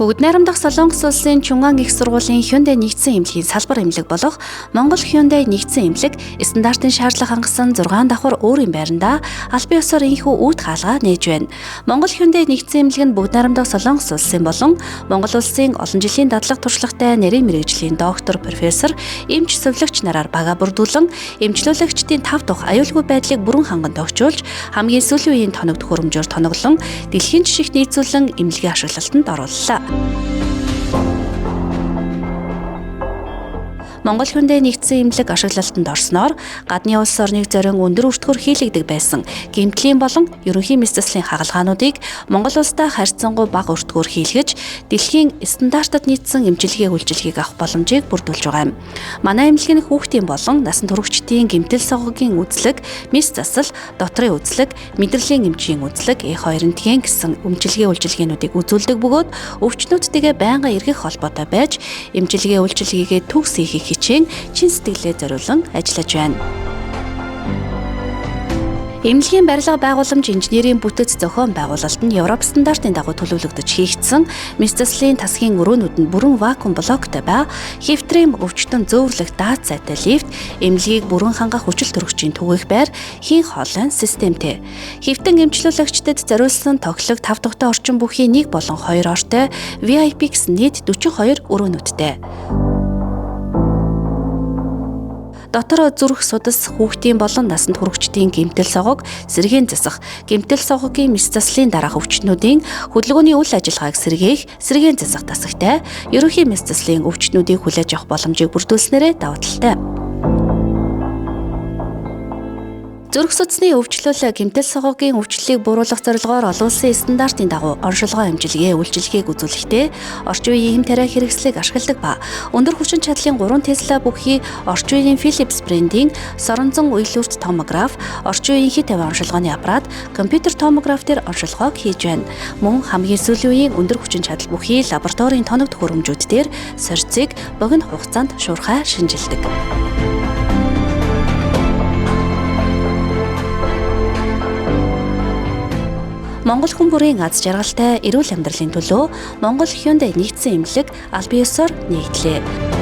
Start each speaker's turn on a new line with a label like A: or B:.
A: Бүгд найрамдах Солонгос улсын Чунган их сургуулийн Hyundai нэгдсэн эмнэлгийн салбар эмнэлэг болох Монгол Hyundai нэгдсэн эмнэлэг стандартын шаардлага хангасан 6 давхар өөрийн байранда аль бие ёсоор инхүү үүд хаалгаа нээж байна. Монгол Hyundai нэгдсэн эмнэлэг нь бүгд найрамдах Солонгос улсын болон Монгол улсын олон жилийн дадлага туршлагатай нарийн мэргэжлийн доктор, профессор, эмч сувилагч нараар бага бүрдүүлэн эмчлүүлэгчдийн 5 дахь аюулгүй байдлыг бүрэн ханган тогтжуулж хамгийн сүүлийн үеийн тоног төхөөрөмжөөр тоноглон дэлхийн жишгт нийцүүлэн эмнэлгийн ашиглалтанд орууллаа. Монгол Hyundai нэгдсэн эмнэлэг ашиглалтанд орсноор гадны улс орныг зорин өндөр өртгөр хийлэгдэг байсан гэмтлийн болон ерөнхий мэдсэслийн хагалгаануудыг Монгол улстай харьцангуй бага өртгөр хийлгэж дэлхийн стандартад нийцсэн эмчилгээ үйлчилгээг авах боломжийг бүрдүүлж байгаа юм. Манай эмнэлэг нь хүүхдийн болон насанд хүрэгчдийн гэмтэл согогийн үзлэг, мэс засал, дотрын үзлэг, мэдрэлийн эмчийн үзлэг, E2 рентген гэсэн эмчилгээ үйлчилгээнүүдийг үзүүлдэг бөгөөд өвчнүүдтэйгээ байнга эргэх холбоотой байж эмчилгээ үйлчилгээгээ төгс хийх хичээн чин сэтгэлээ зориулан ажиллаж байна. Эмнэлгийн барилга байгууламж инженерийн бүтэц зохион байгуулалт нь Европ стандартын дагуу төлөвлөгдөж хийгдсэн мэдсэслийн тасгийн өрөөнүүд нь бүрэн вакуум блоктой ба хевтрийн өвчтөн зөөврлөх даад сайтай лифт, эмнэлгийг бүрэн хангах хүчил төрөгчийн түгээх байр, хийн хоолойн системтэй. Хевтэн эмчлүүлэгчдэд зориулсан тоглог 5 дахь орчин бүхий 1 болон 2 ортой VIP гэсэн нийт 42 өрөөнүүдтэй. Дотор зүрх судас, хүүхдийн болон насанд хүрэгчдийн гэмтэл согог, сэргээн засах, гэмтэл согогийн мэс заслын дараах өвчтнүүдийн хөдөлгөөний үйл ажиллагааг сэргээх, сэргээн засах тасагтай, ерөнхий мэс заслын өвчтнүүдийг хүлээж авах боломжийг бүрдүүлснээрээ даваа талтай. Зүрх судасны өвчлөл гэмтэл согогийн өвчлөлийг бууруулах зорилгоор олон улсын стандартын дагуу оншилгоо эмчилгээ үйлчилгээг үзүүлэхдээ орчин үеийн хэм тариа хэрэгслийг ашигладаг ба өндөр хүчин чадлын 3 Tesla бүхий орчин үеийн Philips брендийн соронзон уйлүүрт томограф, орчин үеийн хит аваа оншилгооны аппарат, компьютер томограф дээр оншилгоог хийж байна. Мөн хамгийн сүүлийн үеийн өндөр хүчин чадал бүхий лабораторийн тоног төхөөрөмжүүд дээр сорьцыг богино хугацаанд шуурхай шинжилдэг. Монгол хүн бүрийн аз жаргалтай эрүүл амьдралын төлөө Монгол Hyundai нэгдсэн эмнэлэг аль бие ёсоор нэгдлээ.